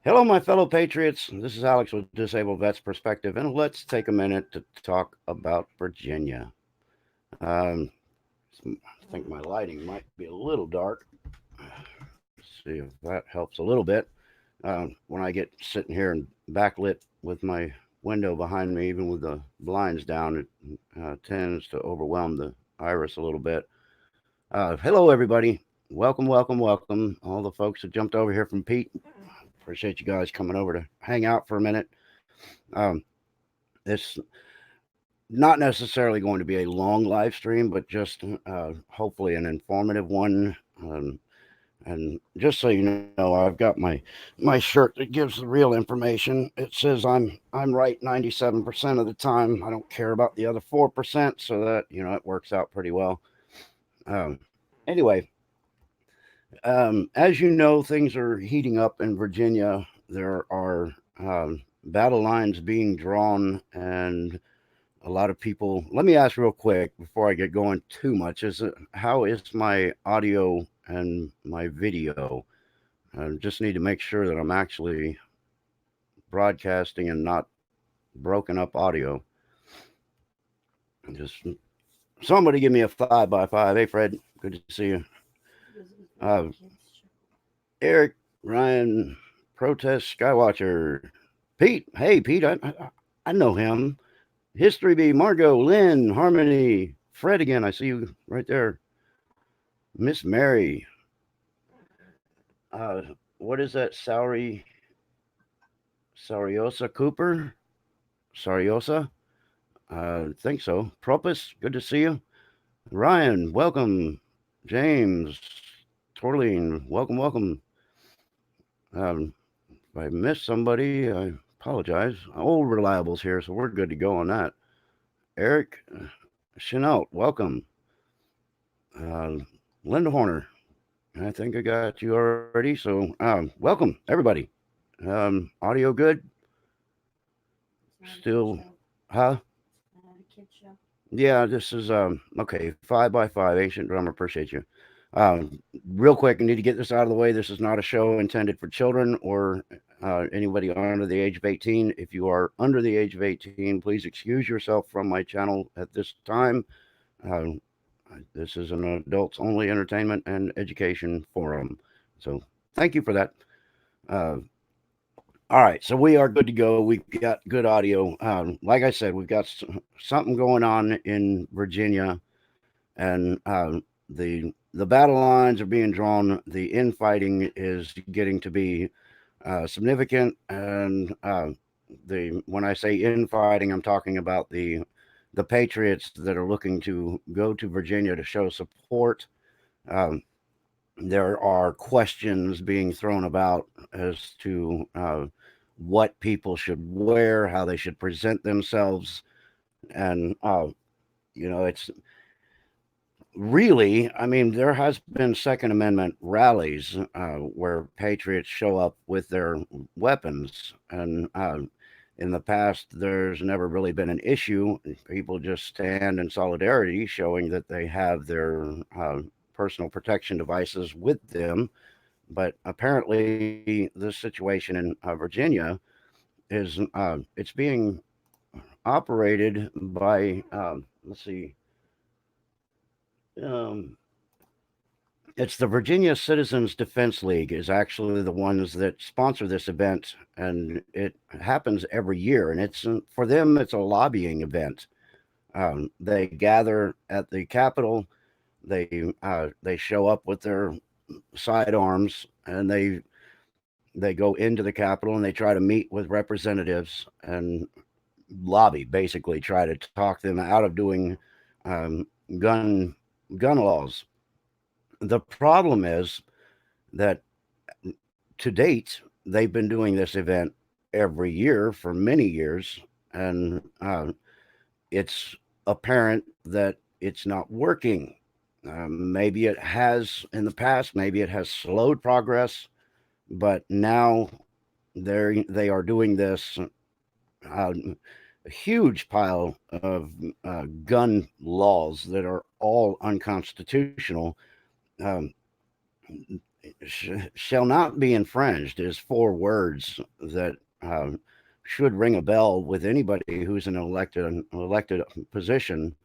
Hello, my fellow patriots. This is Alex with Disabled Vets Perspective, and let's take a minute to talk about Virginia. Um, I think my lighting might be a little dark. See if that helps a little bit. When I get sitting here and backlit with my window behind me, even with the blinds down, it tends to overwhelm the iris a little bit. Hello, everybody. Welcome, welcome, welcome. All the folks that jumped over here from Pete. Appreciate you guys coming over to hang out for a minute. Um, it's not necessarily going to be a long live stream, but just hopefully an informative one. And just so you know, I've got my shirt that gives the real information. It says I'm right 97% of the time. I don't care about the other 4%, so that it works out pretty well. Um, anyway, as you know, things are heating up in Virginia. There are battle lines being drawn, and a lot of people. Let me ask real quick before I get going too much. How is my audio and my video? I just need to make sure that I'm actually broadcasting and not broken up audio. Just somebody give me a 5x5. Hey, Fred, good to see you. Uh, Eric, Ryan, Protest Skywatcher, Pete. Hey, Pete, I know him. History B, Margot, Lynn, Harmony, Fred again. I see you right there. Miss Mary. Uh, what is that? Sariosa Cooper? Sariosa? Think so. Propus, good to see you. Ryan, welcome. James, Torleen, welcome, welcome. If I missed somebody, I apologize. Old reliables here, so we're good to go on that. Eric, Chenault, welcome. Uh, Linda Horner, I think I got you already. So, welcome everybody. Audio good? Still, huh? Yeah, this is okay. 5x5, ancient drummer. Appreciate you. Real quick, I need to get this out of the way. This is not a show intended for children or anybody under the age of 18. If you are under the age of 18, please excuse yourself from my channel at this time. Uh, this is an adults only entertainment and education forum. So thank you for that. Uh, all right, so we are good to go. We've got good audio. Like I said, we've got something going on in Virginia, and the battle lines are being drawn. The infighting is getting to be significant, and the when I say infighting, I'm talking about the patriots that are looking to go to Virginia to show support. Um, there are questions being thrown about as to what people should wear, how they should present themselves, and it's really, I mean, there has been Second Amendment rallies where patriots show up with their weapons, and in the past, there's never really been an issue. People just stand in solidarity, showing that they have their personal protection devices with them. But apparently, this situation in Virginia is it's being operated by let's see. Um, it's the Virginia Citizens Defense League is actually the ones that sponsor this event, and it happens every year. And it's for them, it's a lobbying event. They gather at the Capitol. They show up with their sidearms, and they go into the Capitol and they try to meet with representatives and lobby, basically try to talk them out of doing um, gun gun laws. The problem is that to date, they've been doing this event every year for many years, and it's apparent that it's not working. Maybe it has in the past, maybe it has slowed progress, but now they are doing this uh, a huge pile of gun laws that are all unconstitutional. Um, shall not be infringed is 4 words that should ring a bell with anybody who's in an elected position.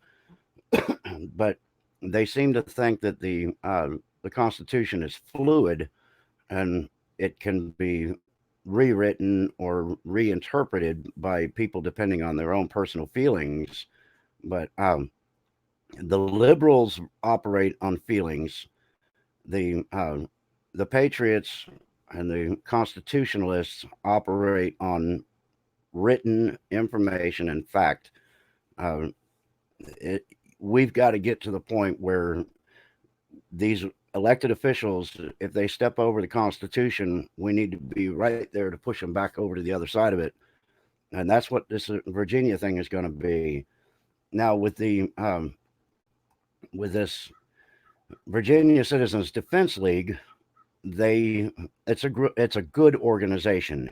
But they seem to think that the Constitution is fluid and it can be rewritten or reinterpreted by people depending on their own personal feelings. But the liberals operate on feelings. The patriots and the constitutionalists operate on written information and fact. Uh, it, we've got to get to the point where these elected officials, if they step over the Constitution, we need to be right there to push them back over to the other side of it. And that's what this Virginia thing is going to be. Now, with this Virginia Citizens Defense League, it's a good organization.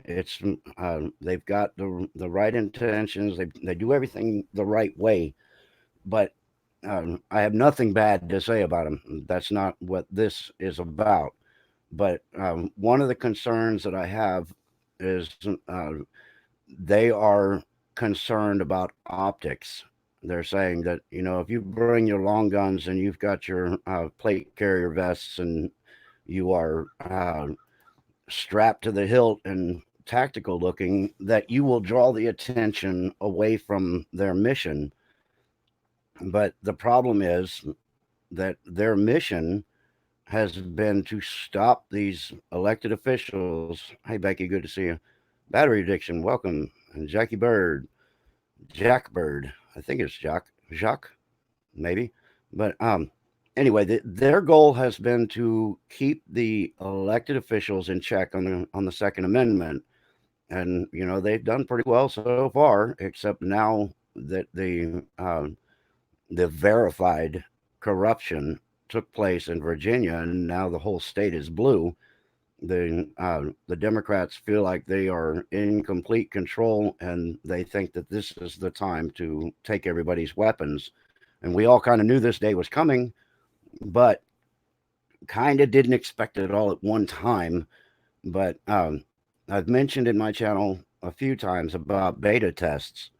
They've got the right intentions. They do everything the right way, but I have nothing bad to say about them. That's not what this is about. But one of the concerns that I have is they are concerned about optics. They're saying that, if you bring your long guns and you've got your plate carrier vests and you are strapped to the hilt and tactical looking, that you will draw the attention away from their mission. But the problem is that their mission has been to stop these elected officials. Hey, Becky, good to see you. Battery Addiction, welcome. And Jackie Bird, Jack Bird, I think it's Jacques, maybe. But anyway, their goal has been to keep the elected officials in check on the Second Amendment, and they've done pretty well so far. Except now that the verified corruption took place in Virginia, and now the whole state is blue. The Democrats feel like they are in complete control, and they think that this is the time to take everybody's weapons. And we all kind of knew this day was coming, but kind of didn't expect it all at one time. But I've mentioned in my channel a few times about beta tests,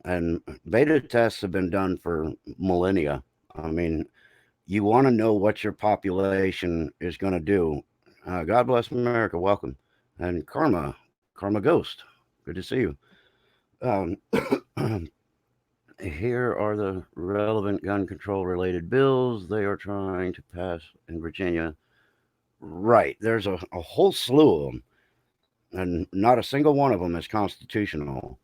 and beta tests have been done for millennia. I mean, you want to know what your population is going to do. God bless America. Welcome. And Karma Ghost. Good to see you. Here are the relevant gun control related bills they are trying to pass in Virginia. Right. There's a whole slew of them, and not a single one of them is constitutional.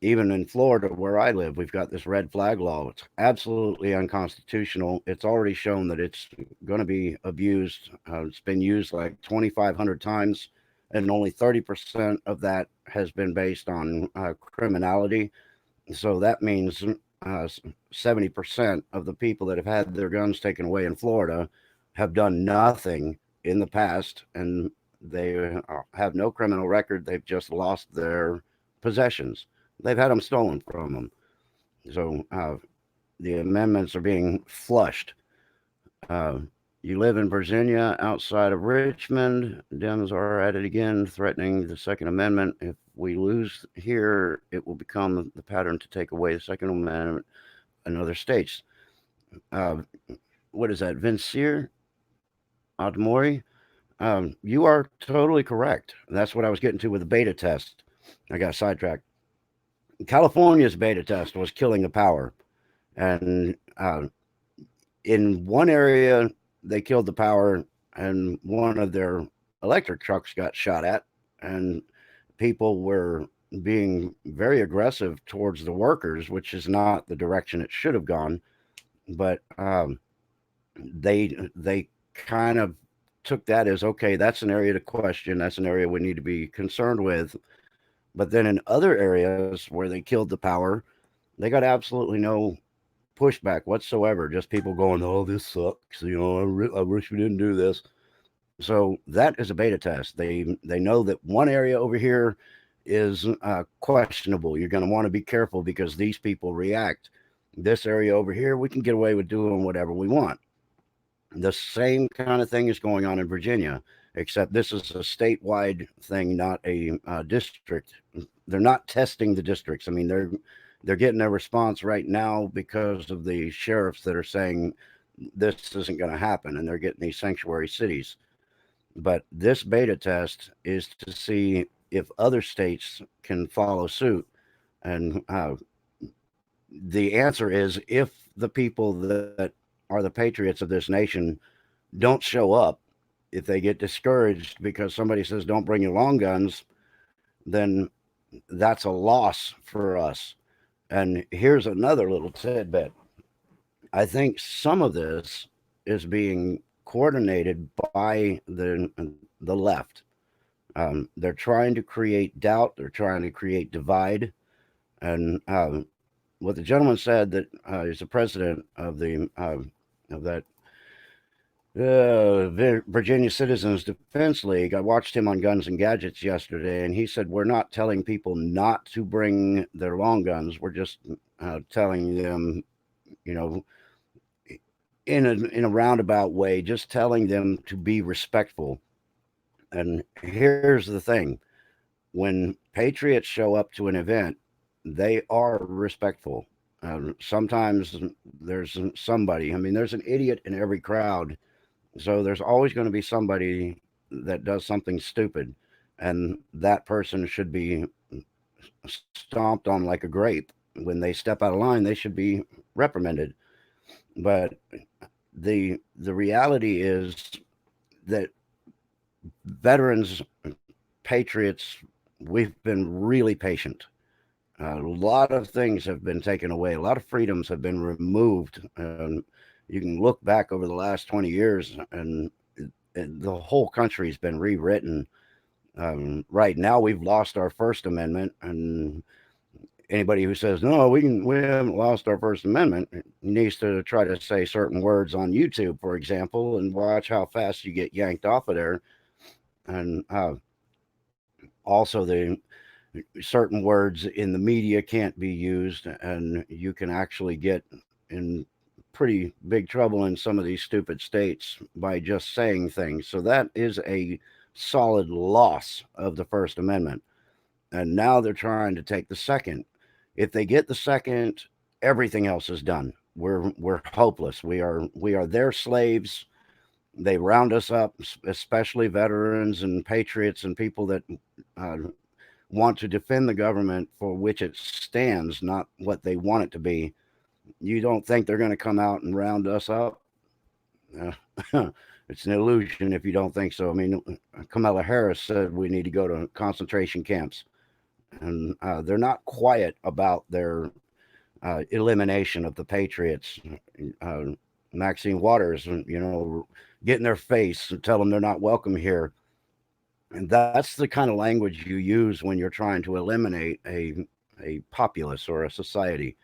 Even in Florida, where I live, we've got this red flag law. It's absolutely unconstitutional. It's already shown that it's going to be abused. It's been used like 2,500 times, and only 30% of that has been based on criminality. So that means 70% of the people that have had their guns taken away in Florida have done nothing in the past, and they have no criminal record. They've just lost their possessions. They've had them stolen from them. So the amendments are being flushed. You live in Virginia outside of Richmond. Dems are at it again, threatening the Second Amendment. If we lose here, it will become the pattern to take away the Second Amendment in other states. What is that, Vincier Admori? You are totally correct. That's what I was getting to with the beta test. I got sidetracked. California's beta test was killing the power. And in one area, they killed the power, and one of their electric trucks got shot at, and people were being very aggressive towards the workers, which is not the direction it should have gone. But they kind of took that as, okay, that's an area to question. That's an area we need to be concerned with. But then in other areas where they killed the power, they got absolutely no pushback whatsoever. Just people going, "Oh, this sucks." I wish we didn't do this. So that is a beta test. They know that one area over here is questionable. You're going to want to be careful because these people react. This area over here, we can get away with doing whatever we want. The same kind of thing is going on in Virginia, except this is a statewide thing, not a district. They're not testing the districts. I mean, they're getting their response right now because of the sheriffs that are saying this isn't going to happen, and they're getting these sanctuary cities. But this beta test is to see if other states can follow suit. And the answer is if the people that are the patriots of this nation don't show up, if they get discouraged because somebody says don't bring your long guns, then that's a loss for us. And here's another little tidbit. I think some of this is being coordinated by the left. They're trying to create doubt. They're trying to create divide. And what the gentleman said that is the president of the of that Virginia Citizens Defense League. I watched him on Guns and Gadgets yesterday, and he said we're not telling people not to bring their long guns. We're just telling them, you know, in a roundabout way, just telling them to be respectful. And here's the thing: when patriots show up to an event, they are respectful. Sometimes there's somebody. I mean, there's an idiot in every crowd, so there's always going to be somebody that does something stupid, and that person should be stomped on like a grape. When they step out of line, they should be reprimanded. But the reality is that veterans, patriots, we've been really patient. A lot of things have been taken away. A lot of freedoms have been removed. You can look back over the last 20 years, and the whole country's been rewritten. Right now, we've lost our First Amendment, and anybody who says no, we haven't lost our First Amendment needs to try to say certain words on YouTube, for example, and watch how fast you get yanked off of there. And also, the certain words in the media can't be used, and you can actually get in pretty big trouble in some of these stupid states by just saying things. So that is a solid loss of the First Amendment. And now they're trying to take the second. If they get the second, everything else is done. We're hopeless. We are their slaves. They round us up, especially veterans and patriots and people that uh, want to defend the government for which it stands, not what they want it to be. You don't think they're going to come out and round us up? Uh, it's an illusion if you don't think so. I mean, Kamala Harris said we need to go to concentration camps, and they're not quiet about their elimination of the patriots. Uh, Maxine Waters, get in their face and tell them they're not welcome here. And that's the kind of language you use when you're trying to eliminate a populace or a society.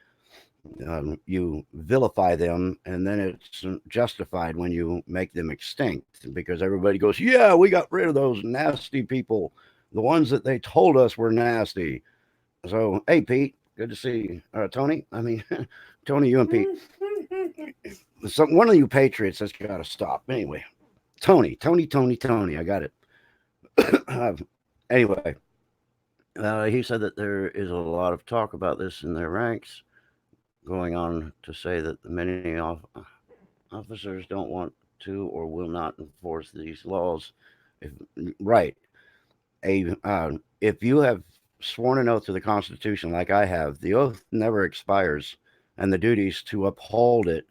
You vilify them, and then it's justified when you make them extinct because everybody goes, yeah, we got rid of those nasty people, the ones that they told us were nasty. So, hey, Pete, good to see you. Tony, I mean, Tony, you and Pete. One of you patriots has got to stop. Anyway, Tony, I got it. Anyway, he said that there is a lot of talk about this in their ranks, going on to say that many officers don't want to or will not enforce these laws. If, right. If you have sworn an oath to the Constitution like I have, the oath never expires, and the duties to uphold it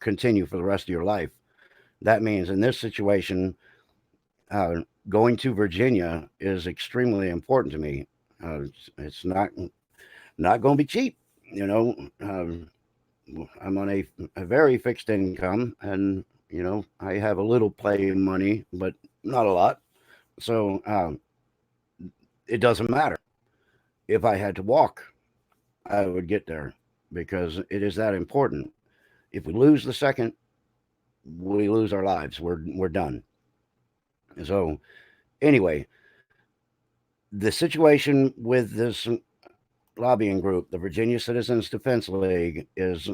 continue for the rest of your life. That means in this situation, going to Virginia is extremely important to me. It's not going to be cheap. I'm on a very fixed income, and I have a little play money, but not a lot. So it doesn't matter. If I had to walk, I would get there because it is that important. If we lose the second, we lose our lives. We're done. So anyway, the situation with this lobbying group, the Virginia Citizens Defense League, is,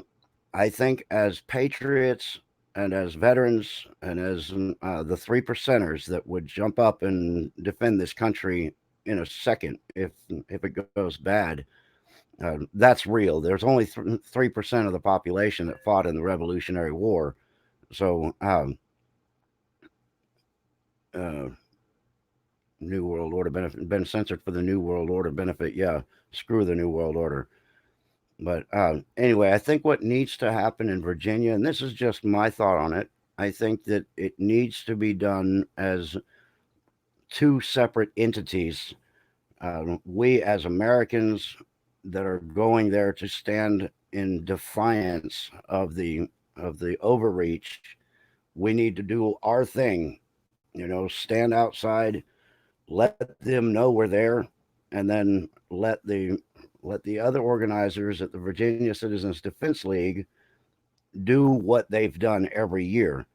I think, as patriots and as veterans and as the 3%ers that would jump up and defend this country in a second if it goes bad. That's real. There's only 3% of the population that fought in the Revolutionary War. So, uh, New World Order benefit been censored for the New World Order benefit. Yeah, screw the New World Order. But anyway, I think what needs to happen in Virginia, and this is just my thought on it, I think that it needs to be done as two separate entities. We as Americans that are going there to stand in defiance of the overreach, we need to do our thing. Stand outside, let them know we're there, and then let the other organizers at the Virginia Citizens Defense League do what they've done every year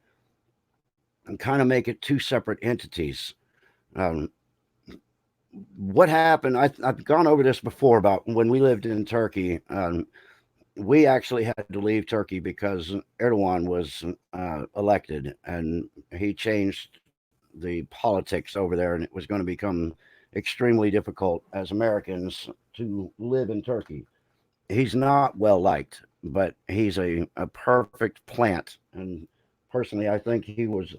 and kind of make it two separate entities. Um, what happened? I've gone over this before about when we lived in Turkey. We actually had to leave Turkey because Erdogan was elected and he changed the politics over there, and it was going to become extremely difficult as Americans to live in Turkey. He's not well liked, but he's a perfect plant. And personally, I think he was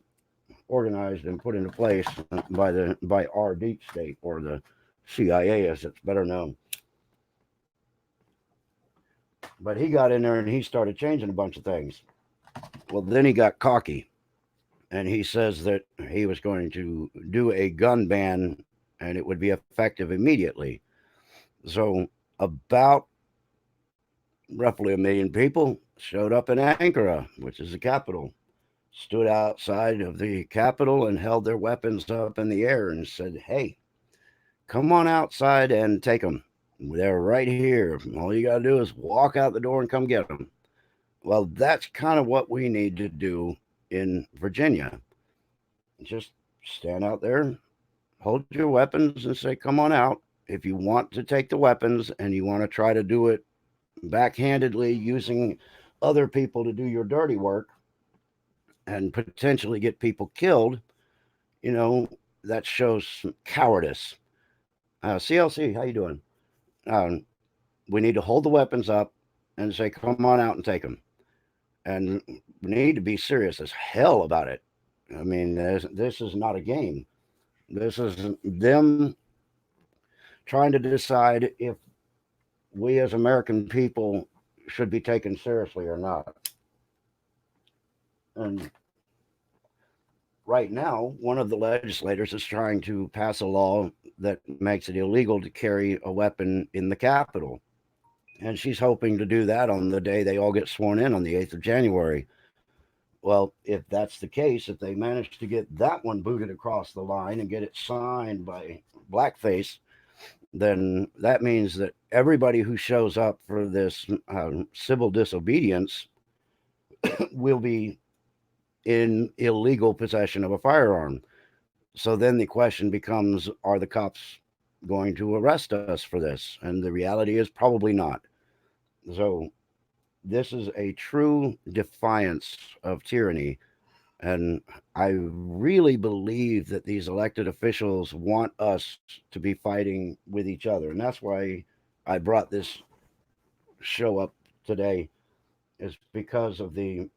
organized and put into place by our deep state, or the CIA as it's better known. But he got in there and he started changing a bunch of things. Well, then he got cocky and he says that he was going to do a gun ban and it would be effective immediately. So, about roughly a million people showed up in Ankara, which is the capital, stood outside of the Capitol and held their weapons up in the air and said, "Hey, come on outside and take them. They're right here. All you got to do is walk out the door and come get them." Well, that's kind of what we need to do in Virginia. Just stand out there, hold your weapons, and say, "Come on out." If you want to take the weapons and you want to try to do it backhandedly using other people to do your dirty work and potentially get people killed, you know, that shows cowardice. CLC, how you doing? Um, we need to hold the weapons up and say, "Come on out and take them." And we need to be serious as hell about it. I mean, this is not a game. This is them trying to decide if we as American people should be taken seriously or not. And right now, one of the legislators is trying to pass a law that makes it illegal to carry a weapon in the Capitol. And she's hoping to do that on the day they all get sworn in on the 8th of January. Well, if that's the case, if they manage to get that one booted across the line and get it signed by blackface, then that means that everybody who shows up for this civil disobedience will be in illegal possession of a firearm. So then the question becomes, are the cops going to arrest us for this? And the reality is probably not. So this is a true defiance of tyranny. And I really believe that these elected officials want us to be fighting with each other. And that's why I brought this show up today, is because of the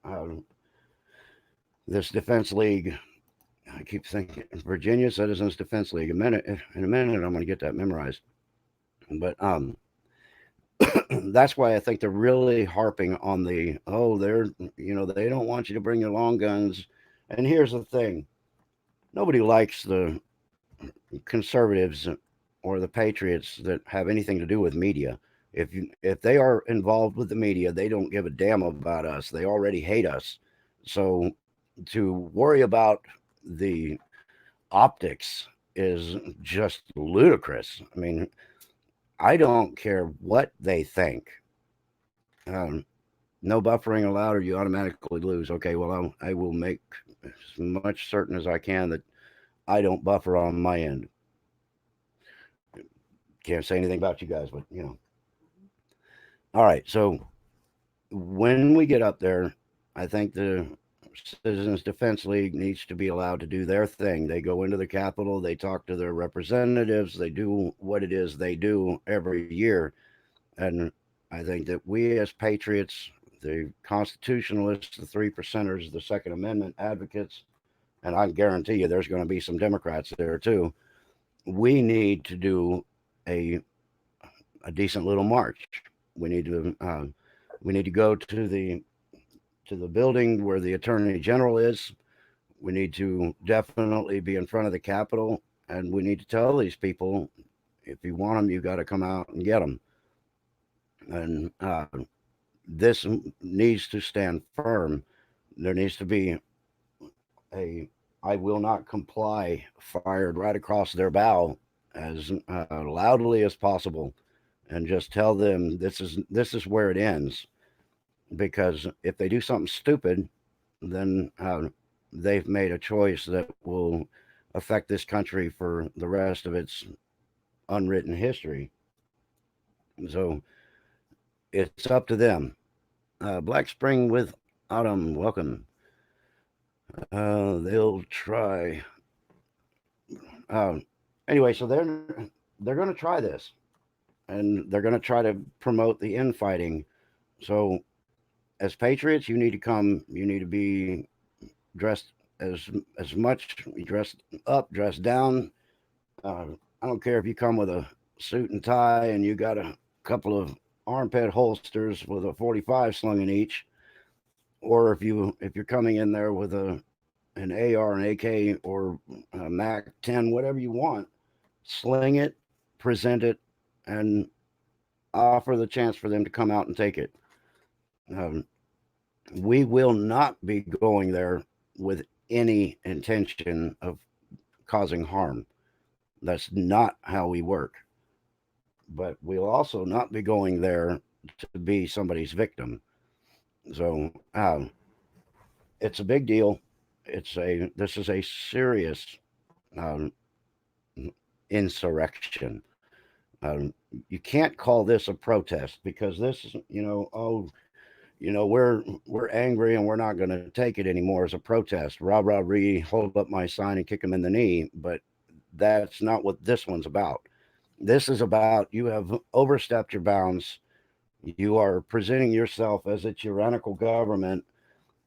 this Defense League. I keep thinking Virginia Citizens Defense League. In a minute, I'm going to get that memorized. But that's why I think they're really harping on the, they don't want you to bring your long guns. And here's the thing: nobody likes the conservatives or the patriots that have anything to do with media. If they are involved with the media, they don't give a damn about us. They already hate us. So to worry about the optics is just ludicrous. I mean, I don't care what they think. Um, no buffering allowed, or you automatically lose. Okay, well, I will make as much certain as I can that I don't buffer on my end. Can't say anything about you guys, but All right, so when we get up there, I think the Citizens Defense League needs to be allowed to do their thing. They go into the Capitol, they talk to their representatives, they do what it is they do every year. And I think that we as patriots, the constitutionalists, the three percenters, the Second Amendment advocates, and I guarantee you there's going to be some Democrats there too, we need to do a, a decent little march. We need to go to the building where the Attorney General is. We need to definitely be in front of the Capitol, and we need to tell these people, if you want them, you got to come out and get them. And this needs to stand firm. There needs to be a "I will not comply" fired right across their bow as loudly as possible, and just tell them this is where it ends. Because if they do something stupid, then they've made a choice that will affect this country for the rest of its unwritten history. So it's up to them. Black Spring with Autumn, welcome. They'll try. Um, anyway, so they're going to try this, and they're going to try to promote the infighting. So, as patriots, you need to come. You need to be dressed as much dressed up, dressed down. I don't care if you come with a suit and tie and you got a couple of armpit holsters with a 45 slung in each, or if you're coming in there with an AR, an AK, or a Mac 10, whatever you want, sling it, present it, and offer the chance for them to come out and take it. Um, we will not be going there with any intention of causing harm. That's not how we work. But we'll also not be going there to be somebody's victim. So it's a big deal. This is a serious um, insurrection. You can't call this a protest because this is, we're angry and we're not going to take it anymore as a protest. Rah rah ree, hold up my sign and kick him in the knee. But that's not what this one's about. This is about you have overstepped your bounds. You are presenting yourself as a tyrannical government.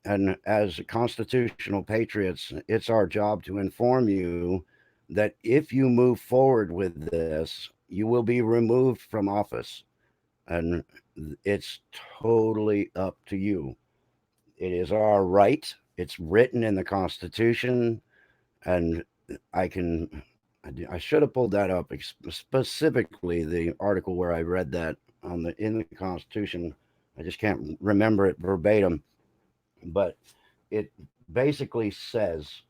And as constitutional patriots, it's our job to inform you that if you move forward with this, you will be removed from office. And it's totally up to you. It is our right. It's written in the Constitution. And I can, I should have pulled that up specifically, the article where I read that in the Constitution. I just can't remember it verbatim, but it basically says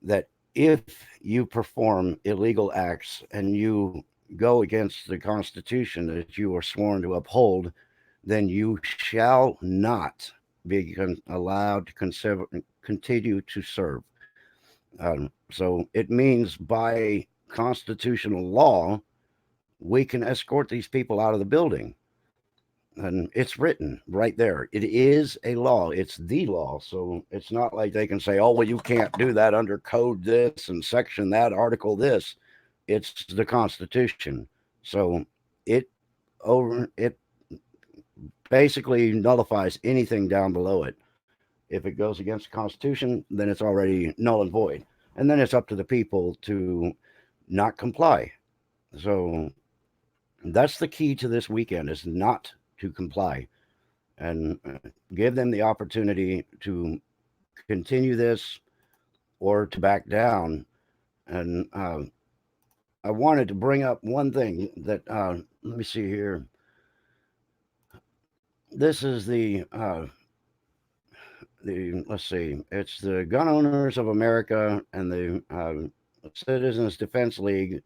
that if you perform illegal acts and you go against the Constitution that you are sworn to uphold, then you shall not be allowed to continue to serve. So it means by constitutional law, we can escort these people out of the building. And it's written right there. It is a law. It's the law. So it's not like they can say, oh, well, you can't do that under code this and section that, article this. It's the Constitution. So it basically nullifies anything down below it. If it goes against the Constitution, then it's already null and void. And then it's up to the people to not comply. So that's the key to this weekend, is not to comply, and give them the opportunity to continue this or to back down. And I wanted to bring up one thing that, let me see here. This is let's see, it's the Gun Owners of America and the Citizens Defense League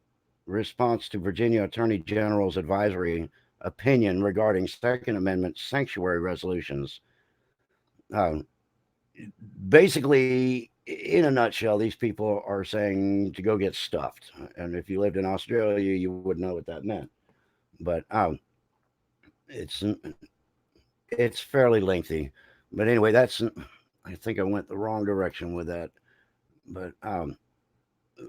response to Virginia Attorney General's advisory opinion regarding Second Amendment sanctuary resolutions. Basically, in a nutshell, these people are saying to go get stuffed. And if you lived in Australia, you would know what that meant. But it's fairly lengthy. But anyway, I think I went the wrong direction with that. But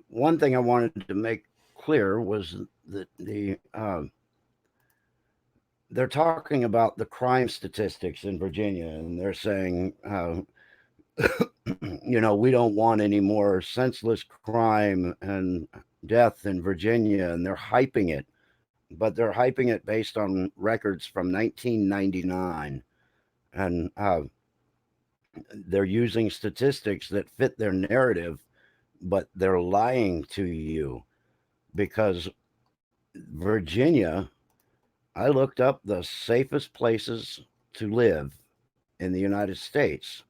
one thing I wanted to make clear was that they're talking about the crime statistics in Virginia, and they're saying, we don't want any more senseless crime and death in Virginia, and they're hyping it, but they're hyping it based on records from 1999, and they're using statistics that fit their narrative, but they're lying to you because Virginia, I looked up the safest places to live in the United States,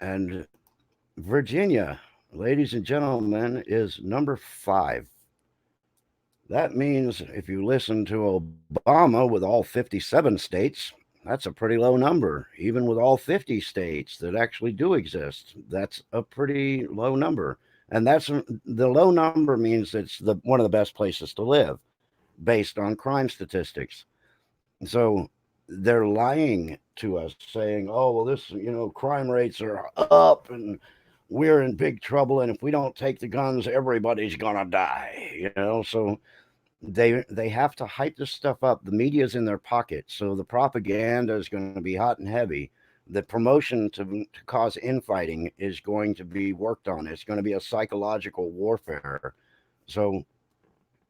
and Virginia, ladies and gentlemen, is number 5. That means if you listen to Obama with all 57 states, that's a pretty low number. Even with all 50 states that actually do exist, that's a pretty low number. And that's the low number means it's the one of the best places to live based on crime statistics. So they're lying to us saying, "Oh, well this, crime rates are up and we're in big trouble and if we don't take the guns everybody's going to die." So they have to hype this stuff up. The media's in their pocket, so the propaganda is going to be hot and heavy. The promotion to cause infighting is going to be worked on. It's going to be a psychological warfare. So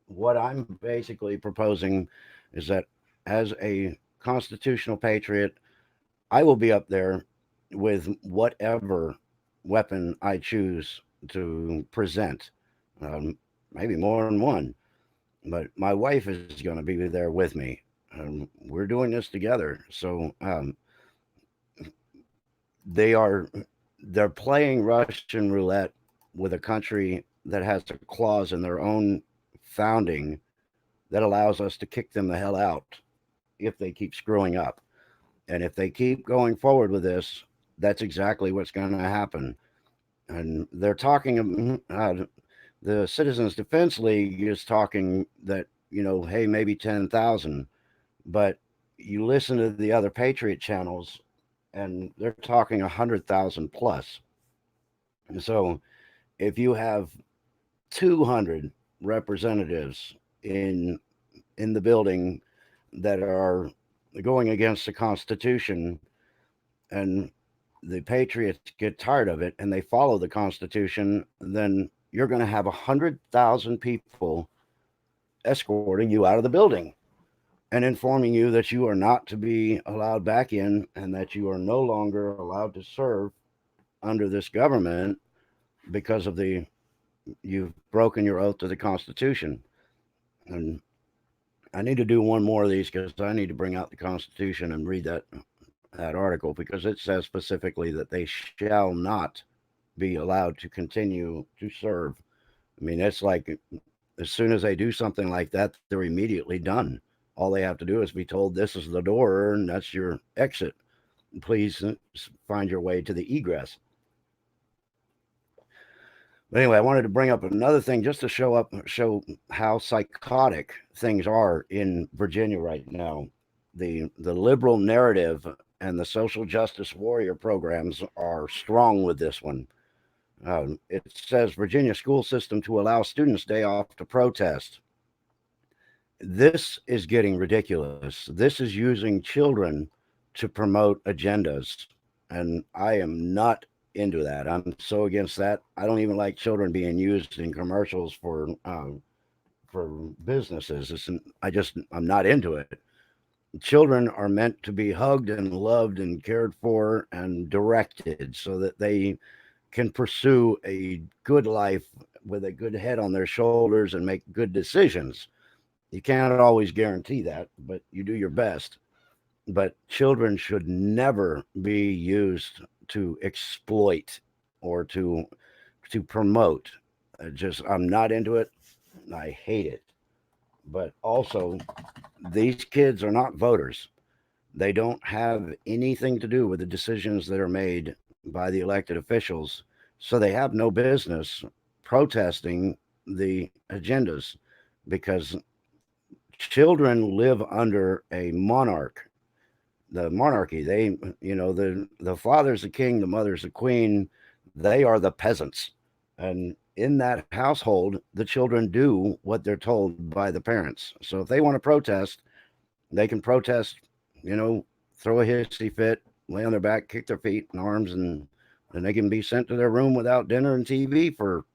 what I'm basically proposing is that as a constitutional patriot, I will be up there with whatever weapon I choose to present. Maybe more than one, but my wife is going to be there with me. We're doing this together. So they are they're playing Russian roulette with a country that has a clause in their own founding that allows us to kick them the hell out if they keep screwing up. And if they keep going forward with this, that's exactly what's going to happen. And they're talking, the Citizens Defense League is talking that, hey, maybe 10,000. But you listen to the other Patriot channels, and they're talking 100,000 plus. And so if you have 200 representatives in the building that are going against the Constitution, and the Patriots get tired of it and they follow the Constitution, then you're going to have 100,000 people escorting you out of the building and informing you that you are not to be allowed back in and that you are no longer allowed to serve under this government because of you've broken your oath to the Constitution. And I need to do one more of these because I need to bring out the Constitution and read that article, because it says specifically that they shall not be allowed to continue to serve. I mean, it's like as soon as they do something like that, they're immediately done. All they have to do is be told this is the door and that's your exit. Please find your way to the egress. But anyway, I wanted to bring up another thing just to show how psychotic things are in Virginia right now. The liberal narrative and the social justice warrior programs are strong with this one. It says Virginia school system to allow students day off to protest. This is getting ridiculous. This is using children to promote agendas, and I am not into that. I'm so against that. I don't even like children being used in commercials for businesses. I'm not into it. Children are meant to be hugged and loved and cared for and directed so that they can pursue a good life with a good head on their shoulders and make good decisions. You can't always guarantee that, but you do your best. But children should never be used to exploit or to promote. I'm not into it. I hate it. But also, these kids are not voters. They don't have anything to do with the decisions that are made by the elected officials. So they have no business protesting the agendas, because children live under a monarch the monarchy. They, the father's the king, the mother's the queen. They are the peasants, and in that household, the children do what they're told by the parents. So if they want to protest, they can protest. You know, throw a hissy fit, lay on their back, kick their feet and arms, and then they can be sent to their room without dinner and TV for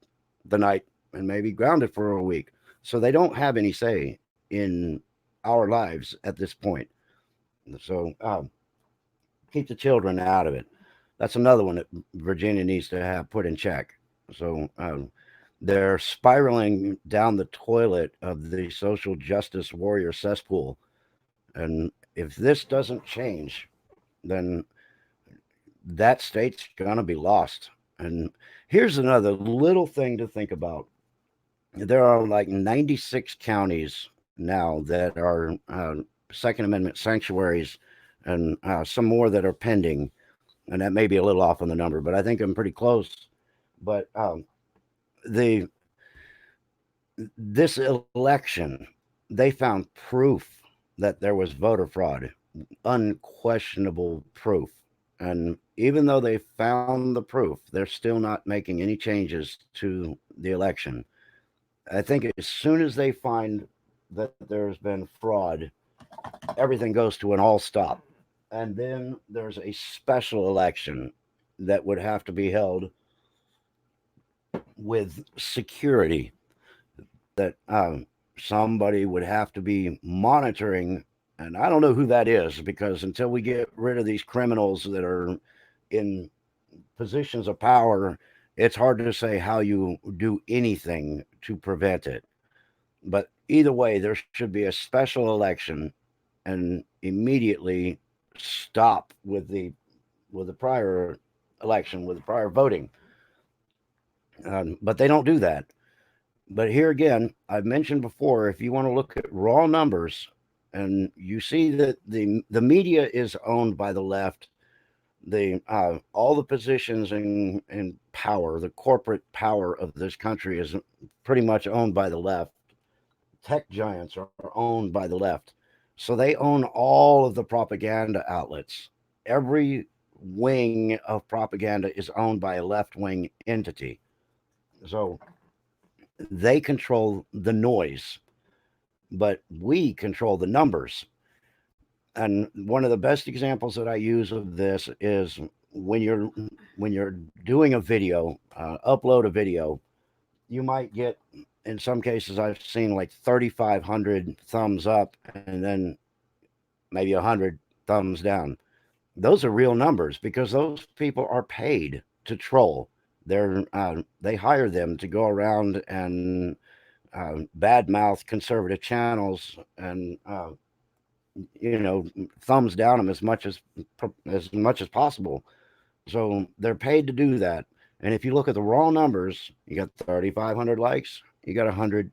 the night, and maybe grounded for a week. So they don't have any say in our lives at this point. So keep the children out of it. That's another one that Virginia needs to have put in check. So they're spiraling down the toilet of the social justice warrior cesspool. And if this doesn't change, then that state's going to be lost. And here's another little thing to think about. There are like 96 counties now that are Second Amendment sanctuaries, and some more that are pending. And that may be a little off on the number, but I think I'm pretty close. But the this election, they found proof that there was voter fraud, unquestionable proof. And even though they found the proof, they're still not making any changes to the election. I think as soon as they find that there's been fraud, everything goes to an all stop. And then there's a special election that would have to be held with security, that somebody would have to be monitoring. And I don't know who that is, because until we get rid of these criminals that are in positions of power, it's hard to say how you do anything to prevent it. But either way, there should be a special election and immediately stop with the prior election, with the prior voting. But they don't do that. But here again, I've mentioned before, if you want to look at raw numbers, and you see that the media is owned by the left, the all the positions in power, the corporate power of this country is pretty much owned by the left. Tech giants are owned by the left. So they own all of the propaganda outlets. Every wing of propaganda is owned by a left wing entity. So they control the noise, but we control the numbers. And one of the best examples that I use of this is when you're doing a video, upload a video, you might get, in some cases I've seen, like 3,500 thumbs up and then maybe 100 thumbs down. Those are real numbers because those people are paid to troll. They hire them to go around and badmouth conservative channels, and you know, thumbs down them as much as possible. So they're paid to do that. And if you look at the raw numbers, you got 3,500 likes, you got 100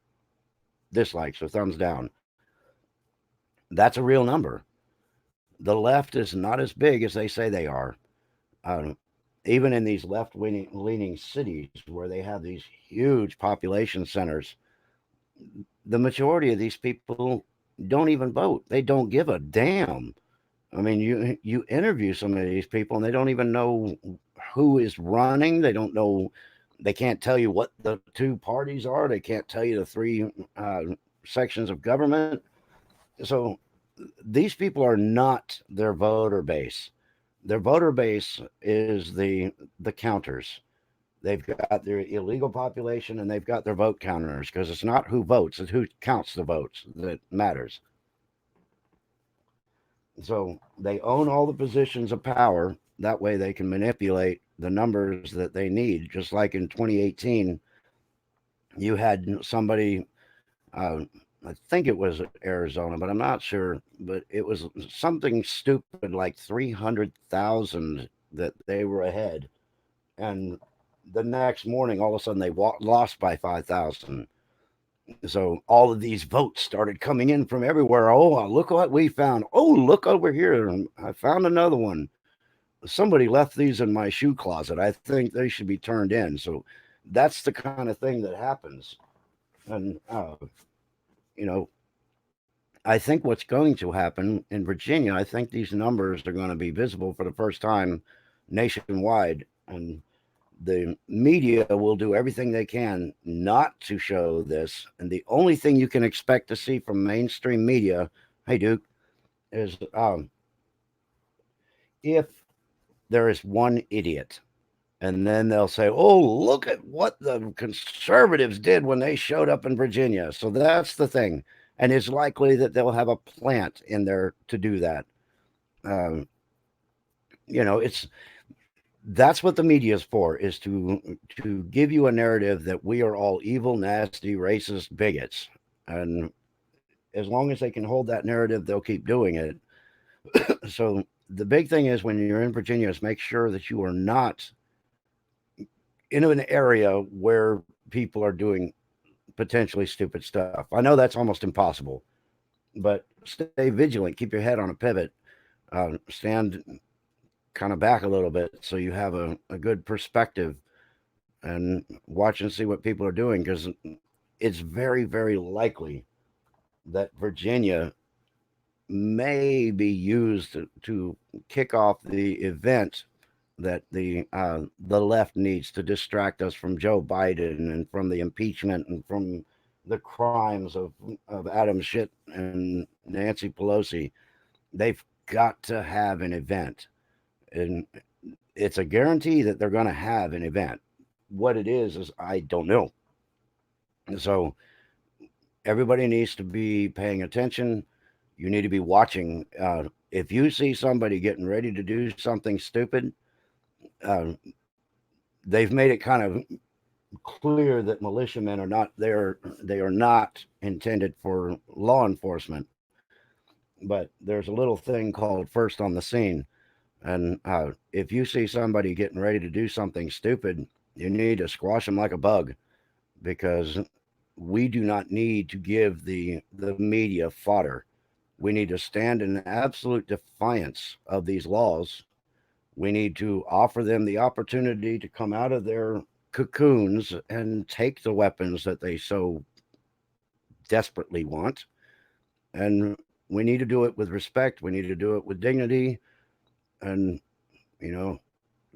dislikes or thumbs down. That's a real number. The left is not as big as they say they are. Uh, Even in these left-leaning cities where they have these huge population centers, the majority of these people don't even vote. They don't give a damn. I mean, you interview some of these people and they don't even know who is running. They don't know. They can't tell you what the two parties are. They can't tell you the three sections of government. So these people are not their voter base. Their voter base is the counters. They've got their illegal population and they've got their vote counters, because it's not who votes, it's who counts the votes that matters. So they own all the positions of power. That way they can manipulate the numbers that they need. Just like in 2018, you had somebody, I think it was Arizona, but I'm not sure. But it was something stupid like 300,000 that they were ahead. And the next morning, all of a sudden, they lost by 5,000. So all of these votes started coming in from everywhere. Oh, look what we found. Oh, look over here. I found another one. Somebody left these in my shoe closet. I think they should be turned in. So that's the kind of thing that happens. And, you know, I think what's going to happen in Virginia, I think these numbers are going to be visible for the first time nationwide. And the media will do everything they can not to show this. And the only thing you can expect to see from mainstream media, hey, Duke, is if there is one idiot. And then they'll say, oh, look at what the conservatives did when they showed up in Virginia. So that's the thing. And it's likely that they'll have a plant in there to do that. Um, it's that's what the media is for, is to give you a narrative that we are all evil, nasty, racist bigots. And as long as they can hold that narrative, they'll keep doing it. So the big thing is, when you're in Virginia, is make sure that you are not in an area where people are doing potentially stupid stuff. I know that's almost impossible, but stay vigilant. Keep your head on a pivot. Stand kind of back a little bit so you have a good perspective, and watch and see what people are doing, because it's very, very likely that Virginia may be used to kick off the event that the left needs to distract us from Joe Biden and from the impeachment and from the crimes of Adam Schiff and Nancy Pelosi. They've got to have an event, and it's a guarantee that they're going to have an event. What it is I don't know. So everybody needs to be paying attention. You need to be watching. If you see somebody getting ready to do something stupid, uh, they've made it kind of clear that militiamen are not there. They are not intended for law enforcement. But there's a little thing called first on the scene. And if you see somebody getting ready to do something stupid, you need to squash them like a bug, because we do not need to give the media fodder. We need to stand in absolute defiance of these laws. We need to offer them the opportunity to come out of their cocoons and take the weapons that they so desperately want. And we need to do it with respect. We need to do it with dignity. And, you know,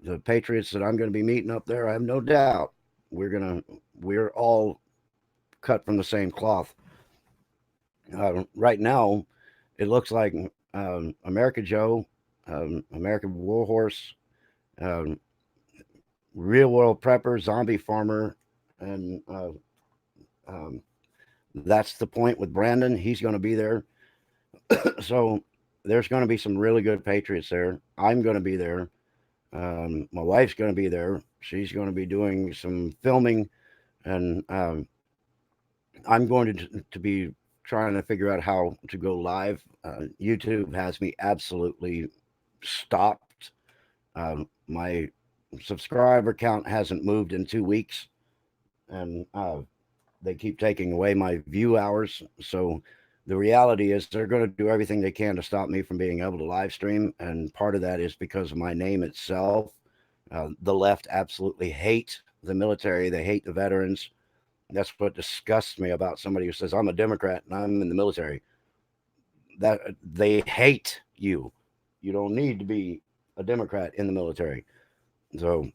the patriots that I'm going to be meeting up there, I have no doubt we're all cut from the same cloth. Right now, it looks like America Joe, American Warhorse, um, Real World Prepper, Zombie Farmer, and um, that's the point with Brandon. He's going to be there. So there's going to be some really good patriots there. I'm going to be there. My wife's going to be there. She's going to be doing some filming, and I'm going to be trying to figure out how to go live. YouTube has me absolutely stopped. My subscriber count hasn't moved in 2 weeks, and they keep taking away my view hours. So the reality is they're going to do everything they can to stop me from being able to live stream. And part of that is because of my name itself. The left absolutely hate the military, they hate the veterans. That's what disgusts me about somebody who says, I'm a Democrat and I'm in the military. That they hate you. You don't need to be a Democrat in the military. So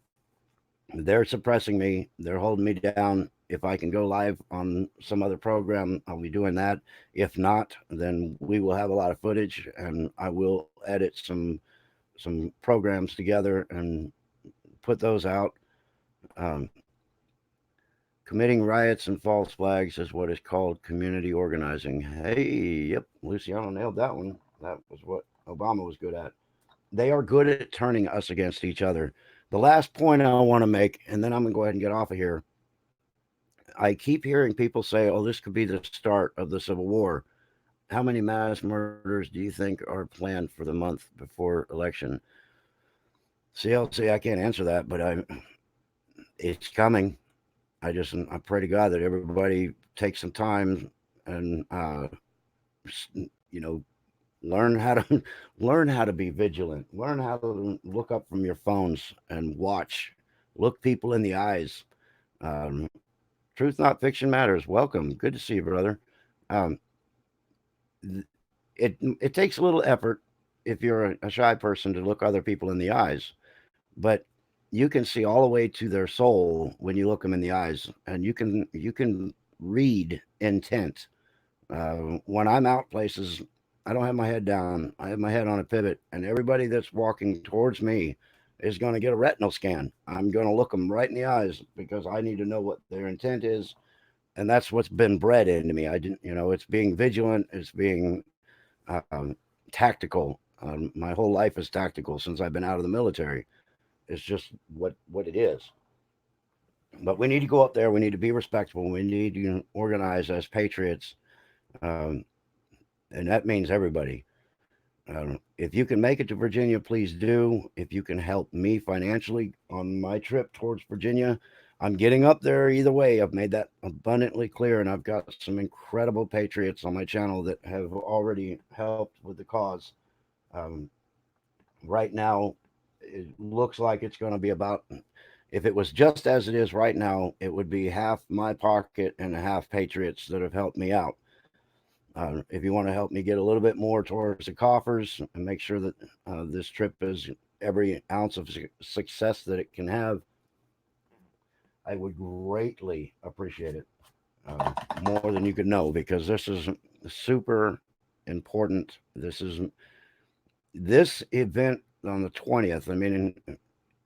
they're suppressing me. They're holding me down. If I can go live on some other program, I'll be doing that. If not, then we will have a lot of footage, and I will edit some programs together and put those out. Um, Committing riots and false flags is what is called community organizing. Hey, yep, Luciano nailed that one. That was what Obama was good at. They are good at turning us against each other. The last point I want to make, and then I'm going to go ahead and get off of here. I keep hearing people say, oh, this could be the start of the Civil War. How many mass murders do you think are planned for the month before election? CLC, I can't answer that, but it's coming. I pray to God that everybody takes some time and you know learn how to learn how to be vigilant. Learn how to look up from your phones and watch. Look people in the eyes. Um, Truth, not fiction matters. Welcome. Good to see you, brother. Um, it takes a little effort if you're a shy person to look other people in the eyes, but you can see all the way to their soul when you look them in the eyes, and you can read intent. When I'm out places, I don't have my head down. I have my head on a pivot, and everybody that's walking towards me is going to get a retinal scan. I'm going to look them right in the eyes because I need to know what their intent is, and that's what's been bred into me. I didn't, it's being vigilant, it's being um, tactical. My whole life is tactical since I've been out of the military. It's just what it is. But we need to go up there. We need to be respectful. We need to organize as patriots, um, and that means everybody. If you can make it to Virginia, please do. If you can help me financially on my trip towards Virginia, I'm getting up there either way. I've made that abundantly clear, and I've got some incredible patriots on my channel that have already helped with the cause. Um, right now, it looks like it's going to be about, if it was just as it is right now, it would be half my pocket and half patriots that have helped me out. If you want to help me get a little bit more towards the coffers and make sure that this trip is every ounce of success that it can have, I would greatly appreciate it. uh, More than you could know, because this is super important. This event on the 20th. I mean,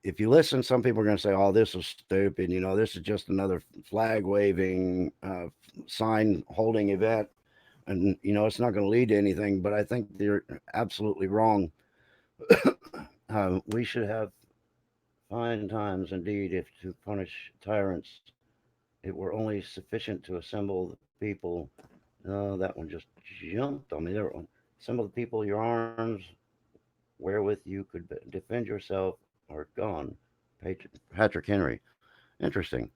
if you listen, some people are going to say, "Oh, this is stupid." This is just another flag waving, sign holding event, and it's not going to lead to anything. But I think they're absolutely wrong. We should have fine times indeed if to punish tyrants it were only sufficient to assemble the people. No, that one just jumped on me. There, assemble the people, your arms, wherewith you could defend yourself, are gone. Patrick Henry. Interesting.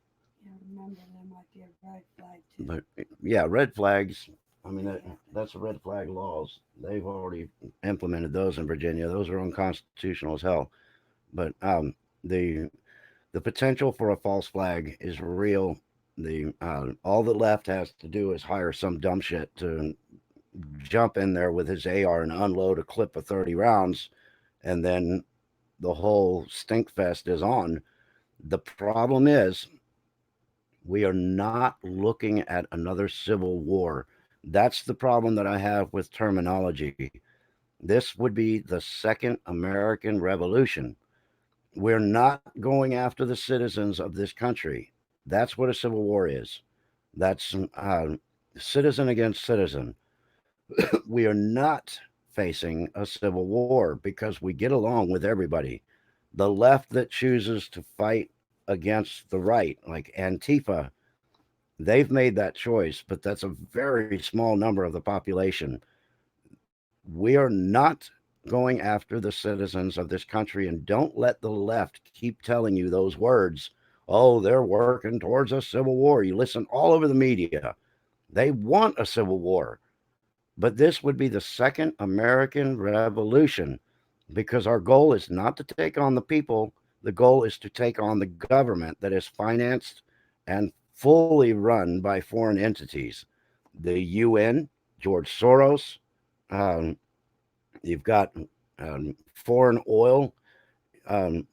Yeah, remember there might be a red flag too. But yeah, red flags. I mean, Yeah. that's the red flag laws. They've already implemented those in Virginia. Those are unconstitutional as hell. But the the potential for a false flag is real. The All the left has to do is hire some dumb shit to jump in there with his AR and unload a clip of 30 rounds, and then the whole stink fest is on. The problem is we are not looking at another civil war. That's the problem that I have with terminology. This would be the second American Revolution. We're not going after the citizens of this country. That's what a civil war is. That's citizen against citizen. We are not facing a civil war because we get along with everybody. The left that chooses to fight against the right, like Antifa, they've made that choice, but that's a very small number of the population. We are not going after the citizens of this country, and don't let the left keep telling you those words. Oh, they're working towards a civil war. You listen all over the media. They want a civil war. But this would be the second American Revolution, because our goal is not to take on the people. The goal is to take on the government that is financed and fully run by foreign entities. The UN, George Soros, um, you've got foreign oil, um,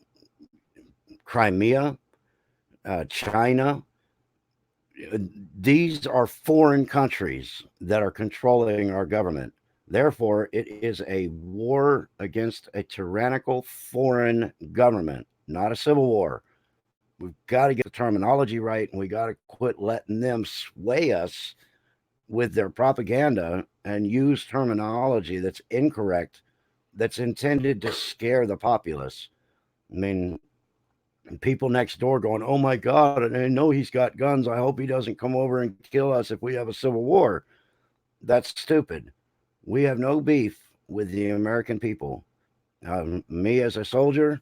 Crimea, China. These are foreign countries that are controlling our government. Therefore, it is a war against a tyrannical foreign government, not a civil war. We've got to get the terminology right, and we got to quit letting them sway us with their propaganda and use terminology that's incorrect, that's intended to scare the populace. I mean, people next door going, "Oh my God, I know he's got guns. I hope he doesn't come over and kill us if we have a civil war." That's stupid. We have no beef with the American people. Me as a soldier,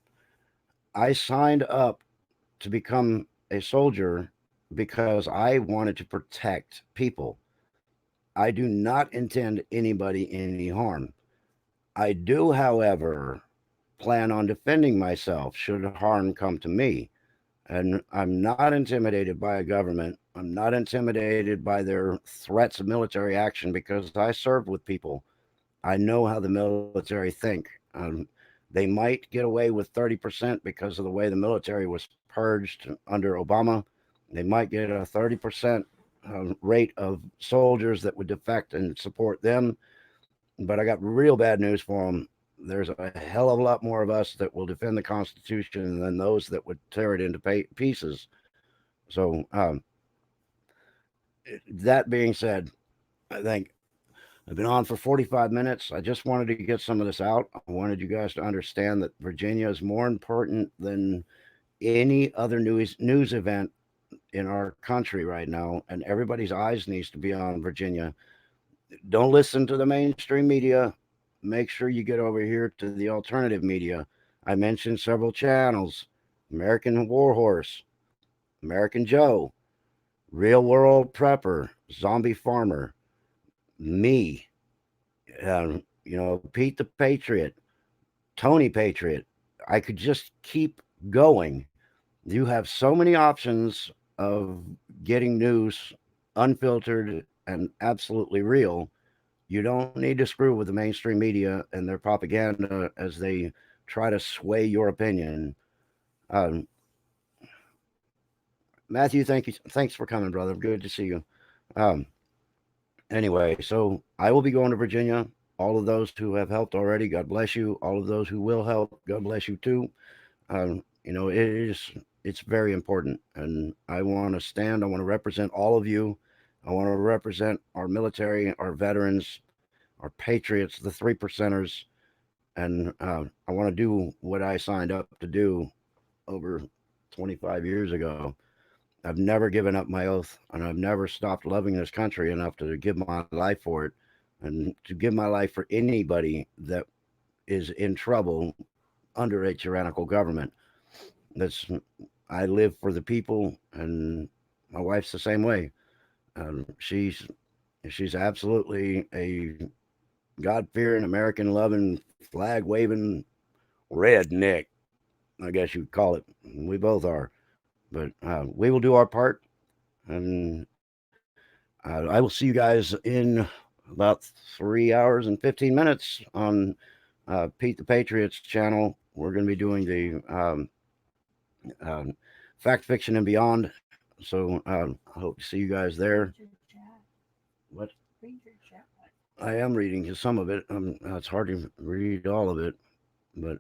I signed up to become a soldier because I wanted to protect people. I do not intend anybody any harm. I do, however, plan on defending myself should harm come to me. And I'm not intimidated by a government. I'm not intimidated by their threats of military action because I served with people. I know how the military think. They might get away with 30% because of the way the military was purged under Obama. They might get a 30% rate of soldiers that would defect and support them. But I got real bad news for them. There's a hell of a lot more of us that will defend the Constitution than those that would tear it into pieces. So, that being said, I think I've been on for 45 minutes. I just wanted to get some of this out. I wanted you guys to understand that Virginia is more important than any other news event in our country right now, and everybody's eyes needs to be on Virginia. Don't listen to the mainstream media. Make sure you get over here to the alternative media. I mentioned several channels: American Warhorse, American Joe, Real World Prepper, Zombie Farmer, me, Pete the Patriot, Tony Patriot. I could just keep going. You have so many options of getting news unfiltered and absolutely real. You don't need to screw with the mainstream media and their propaganda as they try to sway your opinion. Um, Matthew, thank you. Thanks for coming, brother. Good to see you. Um, anyway, so I will be going to Virginia. All of those who have helped already, God bless you. All of those who will help, God bless you too. It's very important, and I want to stand. I want to represent all of you. I want to represent our military, our veterans, our patriots, the 3%ers, and I want to do what I signed up to do over 25 years ago. I've never given up my oath, and I've never stopped loving this country enough to give my life for it, and to give my life for anybody that is in trouble under a tyrannical government. That's I live for the people, and my wife's the same way. She's absolutely a God fearing, American loving, flag waving redneck, I guess you'd call it. We both are, but we will do our part, and I will see you guys in about 3 hours and 15 minutes on Pete the Patriot's channel. We're going to be doing the fact, fiction, and beyond. So I hope to see you guys there. What? I am reading some of it. It's hard to read all of it, but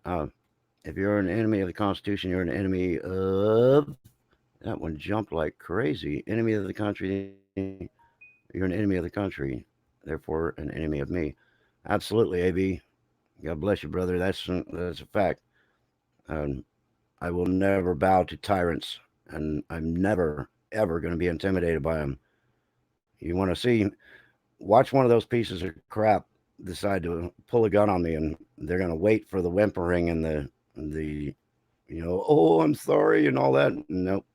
if you're an enemy of the Constitution, you're an enemy of. That one jumped like crazy. Enemy of the country. You're an enemy of the country, therefore an enemy of me. Absolutely, AB. God bless you, brother. That's a fact. Um, I will never bow to tyrants, and I'm never ever going to be intimidated by them. You want to see? Watch one of those pieces of crap decide to pull a gun on me, and they're going to wait for the whimpering and the oh, I'm sorry and all that. Nope,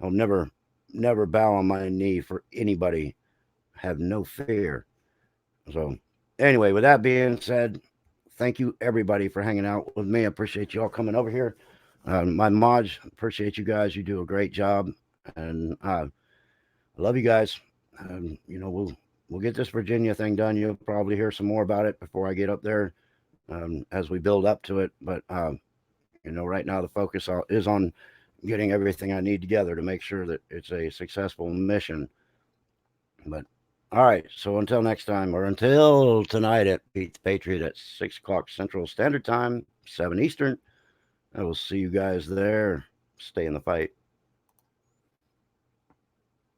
I'll never bow on my knee for anybody. Have no fear. So anyway, with that being said, thank you everybody for hanging out with me. I appreciate you all coming over here. My mods, appreciate you guys. You do a great job, and I love you guys. We'll get this Virginia thing done. You'll probably hear some more about it before I get up there as we build up to it. But right now the focus is on getting everything I need together to make sure that it's a successful mission. But all right, so until next time, or until tonight at Pete the Patriot at 6 o'clock Central Standard Time, 7 Eastern, I will see you guys there. Stay in the fight.